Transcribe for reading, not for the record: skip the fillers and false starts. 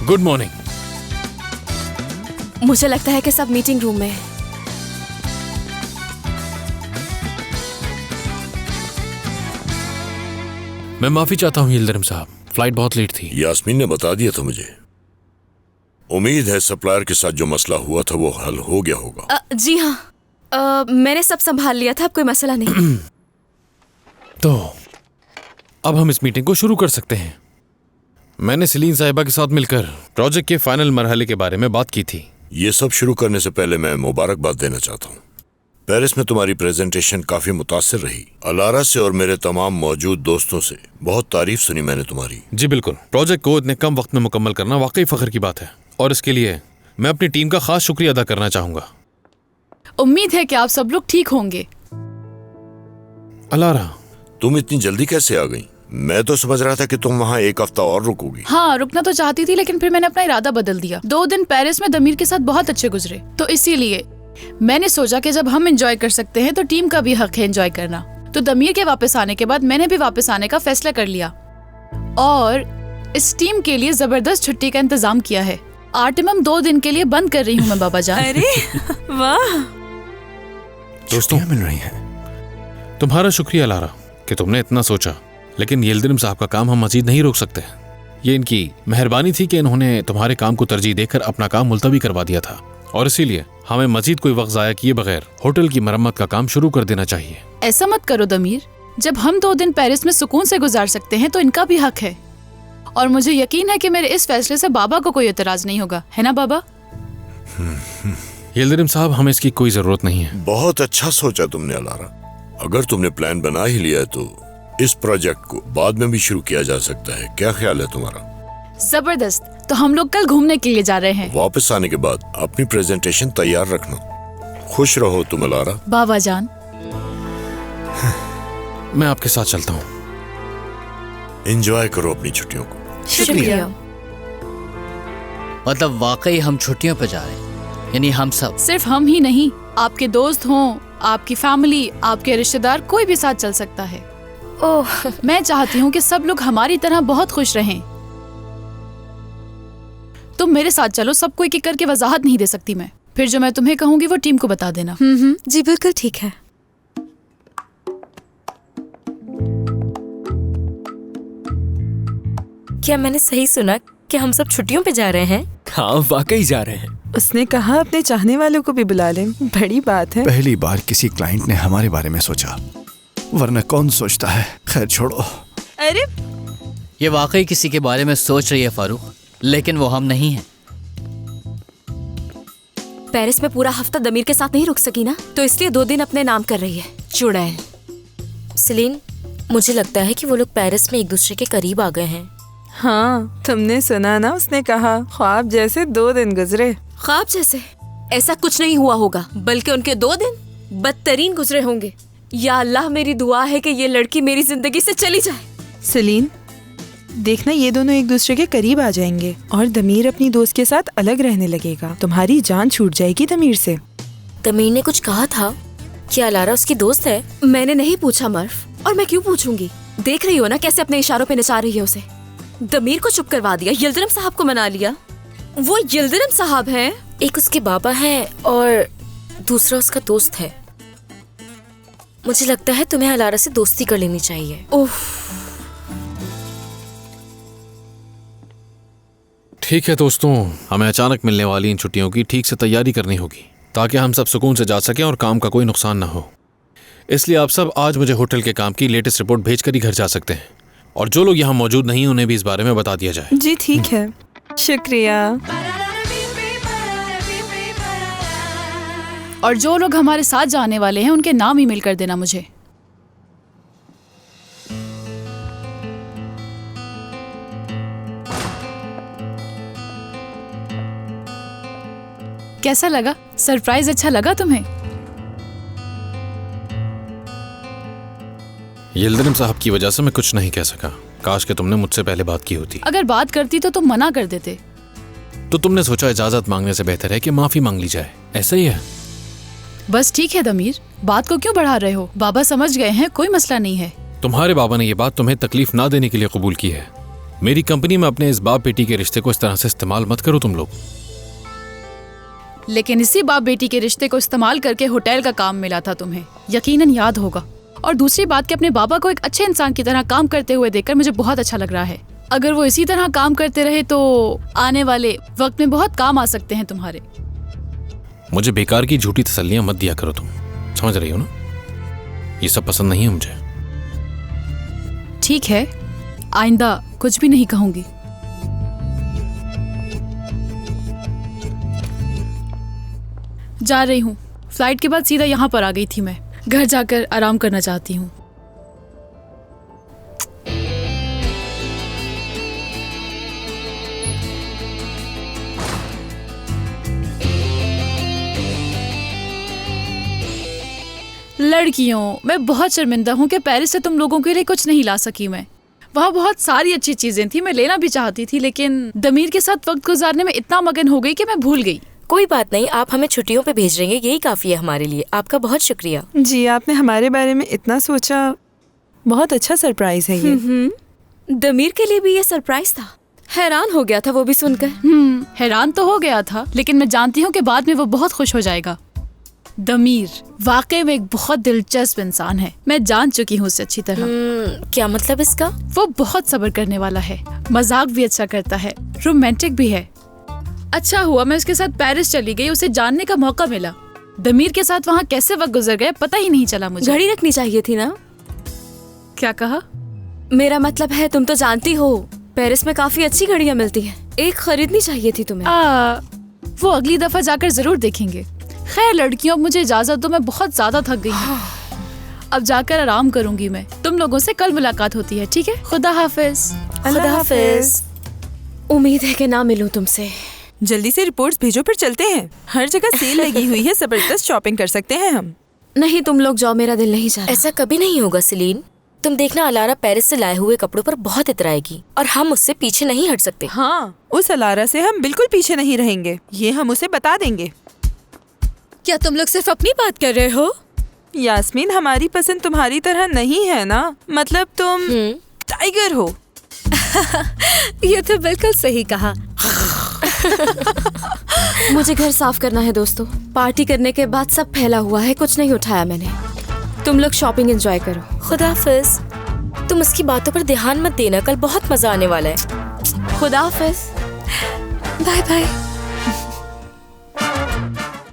Good morning. मुझे लगता है कि सब मीटिंग रूम में है। मैं माफी चाहता हूँ यिल्दिरिम साहब, फ्लाइट बहुत लेट थी। यास्मीन ने बता दिया था मुझे। उम्मीद है सप्लायर के साथ जो मसला हुआ था वो हल हो गया होगा। जी हाँ, मैंने सब संभाल लिया था, अब कोई मसला नहीं। तो अब हम इस मीटिंग को शुरू कर सकते हैं। मैंने सलीन साहिबा के साथ मिलकर प्रोजेक्ट के फाइनल मरहले के बारे में बात की थी। ये सब शुरू करने से पहले मैं मुबारकबाद देना चाहता हूँ। पेरिस में तुम्हारी प्रेजेंटेशन काफी मुतासिर रही। अलारा से और मेरे तमाम मौजूद दोस्तों से बहुत तारीफ सुनी मैंने तुम्हारी। जी बिल्कुल, प्रोजेक्ट को इतने कम वक्त में मुकम्मल करना वाकई फख्र की बात है और इसके लिए मैं अपनी टीम का खास शुक्रिया अदा करना चाहूंगा। उम्मीद है कि आप सब लोग ठीक होंगे। अलारा, तुम इतनी जल्दी कैसे आ गई? मैं तो समझ रहा था कि तुम वहाँ एक हफ्ता और रुकोगी। हाँ, रुकना तो चाहती थी, लेकिन फिर मैंने अपना इरादा बदल दिया। 2 दिन पेरिस में दमीर के साथ बहुत अच्छे गुजरे, तो इसीलिए मैंने सोचा कि जब हम एंजॉय कर सकते हैं तो टीम का भी हक है एंजॉय करना। तो दमीर के वापस आने के बाद मैंने भी वापस आने का फैसला कर लिया और इस टीम के लिए जबरदस्त छुट्टी का इंतजाम किया है। आर्टिमम 2 दिन के लिए बंद कर रही हूँ मैं बाबा जान। अरे वाह, दोस्तों मिल रही हैं। तुम्हारा शुक्रिया अलारा कि तुमने इतना सोचा, लेकिन यिल्दिरिम साहब का काम हम मजीद नहीं रोक सकते। ये इनकी मेहरबानी थी कि इन्होंने तुम्हारे काम को तरजीह देकर अपना काम मुलतवी करवा दिया था और इसीलिए हमें मजीद कोई वक्त जाया किए बगैर होटल की मरम्मत का काम शुरू कर देना चाहिए। ऐसा मत करो दमीर, जब हम 2 दिन पेरिस में सुकून से गुजार सकते हैं तो इनका भी हक है। और मुझे यकीन है कि मेरे इस फैसले से बाबा को कोई एतराज नहीं होगा, है ना बाबा? यिल्दिरिम साहब, हमें इसकी कोई जरूरत नहीं है। बहुत अच्छा सोचा तुमने अलारा। अगर तुमने प्लान बना ही लिया है तो इस प्रोजेक्ट को बाद में भी शुरू किया जा सकता है। क्या ख्याल है तुम्हारा? जबरदस्त। तो हम लोग कल घूमने के लिए जा रहे हैं। वापस आने के बाद अपनी प्रेजेंटेशन तैयार रखना। खुश रहो तुम अलारा। बाबा जान, मैं आपके साथ चलता हूँ। एंजॉय करो अपनी छुट्टियों को। शुक्रिया। मतलब वाकई हम छुट्टियों पर जा रहे हैं, यानी हम सब? सिर्फ हम ही नहीं, आपके दोस्त हों, आपकी फैमिली, आपके रिश्तेदार, कोई भी साथ चल सकता है। ओह, मैं चाहती हूँ कि सब लोग हमारी तरह बहुत खुश रहें। तुम मेरे साथ चलो, सबको एक एक करके वजाहत नहीं दे सकती मैं। फिर जो मैं तुम्हें कहूँगी वो टीम को बता देना। जी बिल्कुल ठीक है। क्या मैंने सही सुना कि हम सब छुट्टियों पे जा रहे हैं? हाँ, वाकई जा रहे हैं। उसने कहा अपने चाहने वालों को भी बुला लें। बड़ी बात है। पहली बार किसी क्लाइंट ने हमारे बारे में सोचा, वरना कौन सोचता है। खैर छोड़ो। अरे ये वाकई किसी के बारे में सोच रही है फारूक, लेकिन वो हम नहीं हैं। पेरिस में पूरा हफ्ता दमीर के साथ नहीं रुक सकी ना, तो इसलिए 2 दिन अपने नाम कर रही है। चुड़ैल। सलीन, मुझे लगता है कि वो लोग पेरिस में एक दूसरे के करीब आ गए हैं। हाँ, तुमने सुना ना, उसने कहा ख्वाब जैसे 2 दिन गुजरे। ख्वाब जैसे? ऐसा कुछ नहीं हुआ होगा, बल्कि उनके 2 दिन बदतरीन गुजरे होंगे। या अल्लाह, मेरी दुआ है कि ये लड़की मेरी जिंदगी से चली जाए। सलीन, देखना ये दोनों एक दूसरे के करीब आ जाएंगे और दमीर अपनी दोस्त के साथ अलग रहने लगेगा। तुम्हारी जान छूट जाएगी दमीर से। दमीर ने कुछ कहा था कि अलारा उसकी दोस्त है? मैंने नहीं पूछा मर्फ, और मैं क्यों पूछूंगी? देख रही हो ना कैसे अपने इशारों पे नचा रही है उसे। दमीर को चुप करवा दिया, यिल्दिरिम साहब को मना लिया। वो यिल्दिरिम साहब हैं। एक उसके बाबा हैं और दूसरा उसका दोस्त है। मुझे लगता है तुम्हें अलारा से दोस्ती कर लेनी चाहिए। उफ। ठीक है दोस्तों, हमें अचानक मिलने वाली इन छुट्टियों की ठीक से तैयारी करनी होगी ताकि हम सब सुकून से जा सकें और काम का कोई नुकसान ना हो। इसलिए आप सब आज मुझे होटल के काम की लेटेस्ट रिपोर्ट भेजकर ही घर जा सकते हैं, और जो लोग यहाँ मौजूद नहीं उन्हें भी इस बारे में बता दिया जाए। जी ठीक है, शुक्रिया। और जो लोग हमारे साथ जाने वाले हैं उनके नाम ईमेल कर देना मुझे। कैसा लगा? सरप्राइज अच्छा लगा तुम्हें? यिल्दिरिम साहब की वजह से मैं कुछ नहीं कह सका। काश कि तुमने मुझसे पहले बात की होती। अगर बात करती तो तुम मना कर देते। तो तुमने सोचा इजाजत मांगने से बेहतर है कि माफी मांग ली जाए। ऐसा ही है। बस ठीक है दमीर, बात को क्यों बढ़ा रहे हो? बाबा समझ गए हैं, कोई मसला नहीं है। तुम्हारे बाबा ने ये बात तुम्हें तकलीफ ना देने के लिए कबूल की है। मेरी कंपनी में अपने इस बाप बेटी के रिश्ते को इस तरह से इस्तेमाल मत करो तुम लोग। लेकिन इसी बाप बेटी के रिश्ते को इस्तेमाल करके होटल का काम मिला था तुम्हें, यकीनन याद होगा। और दूसरी बात कि अपने बाबा को एक अच्छे इंसान की तरह काम करते हुए देखकर मुझे बहुत अच्छा लग रहा है। अगर वो इसी तरह काम करते रहे तो आने वाले वक्त में बहुत काम आ सकते हैं तुम्हारे। मुझे बेकार की झूठी तसल्लियां मत दिया करो, तुम समझ रही हो ना? ये सब पसंद नहीं है मुझे। ठीक है, आइंदा कुछ भी नहीं कहूंगी। जा रही हूँ। फ्लाइट के बाद सीधा यहाँ पर आ गई थी मैं। घर जाकर आराम करना चाहती हूँ। लड़कियों, मैं बहुत शर्मिंदा हूँ कि पेरिस से तुम लोगों के लिए कुछ नहीं ला सकी मैं। वहाँ बहुत सारी अच्छी चीजें थी, मैं लेना भी चाहती थी, लेकिन दमीर के साथ वक्त गुजारने में इतना मगन हो गई कि मैं भूल गई। कोई बात नहीं, आप हमें छुट्टियों पे भेज रहे हैं, यही काफी है हमारे लिए। आपका बहुत शुक्रिया। जी, आपने हमारे बारे में इतना सोचा। बहुत अच्छा सरप्राइज है ये। दमीर के लिए भी ये सरप्राइज था। हैरान हो गया था वो भी सुनकर। हैरान तो हो गया था, लेकिन मैं जानती हूँ कि बाद में वो बहुत खुश हो जाएगा। दमीर वाकई में एक बहुत दिलचस्प इंसान है। मैं जान चुकी हूँ उसे अच्छी तरह। क्या मतलब इसका? वो बहुत सब्र करने वाला है, मजाक भी अच्छा करता है, रोमांटिक भी है। अच्छा हुआ मैं उसके साथ पेरिस चली गई, उसे जानने का मौका मिला। दमीर के साथ वहाँ कैसे वक्त गुजर गया पता ही नहीं चला मुझे। घड़ी रखनी चाहिए थी ना? क्या कहा? मेरा मतलब है, तुम तो जानती हो पेरिस में काफी अच्छी घड़ियाँ मिलती हैं। एक खरीदनी चाहिए थी तुम्हें। वो अगली दफा जाकर जरूर देखेंगे। खैर लड़कियों, अब मुझे इजाजत दो, मैं बहुत ज्यादा थक गई हूँ। अब जाकर आराम करूंगी मैं। तुम लोगों से कल मुलाकात होती है, ठीक है? खुदा हाफिज। खुदा हाफिज। उम्मीद है कि ना मिलूं तुमसे। जल्दी से रिपोर्ट्स भेजो, फिर चलते हैं। हर जगह सेल लगी हुई है, जबरदस्त शॉपिंग कर सकते हैं हम। नहीं, तुम लोग जाओ, मेरा दिल नहीं चाह रहा। ऐसा कभी नहीं होगा सेलिन। तुम देखना, अलारा पेरिस से लाए हुए कपड़ों पर बहुत इतराएगी और हम उससे पीछे नहीं हट सकते। हाँ, उस अलारा से हम बिल्कुल पीछे नहीं रहेंगे, ये हम उसे बता देंगे। क्या तुम लोग सिर्फ अपनी बात कर रहे हो? यास्मीन, हमारी पसंद तुम्हारी तरह नहीं है ना। मतलब तुम टाइगर हो। ये तो बिल्कुल सही कहा। मुझे घर साफ करना है दोस्तों। पार्टी करने के बाद सब फैला हुआ है, कुछ नहीं उठाया मैंने। तुम लोग शॉपिंग एंजॉय करो। खुदा हाफिज। तुम उसकी बातों पर ध्यान मत देना, कल बहुत मजा आने वाला है। खुदा हाफिज। Bye bye.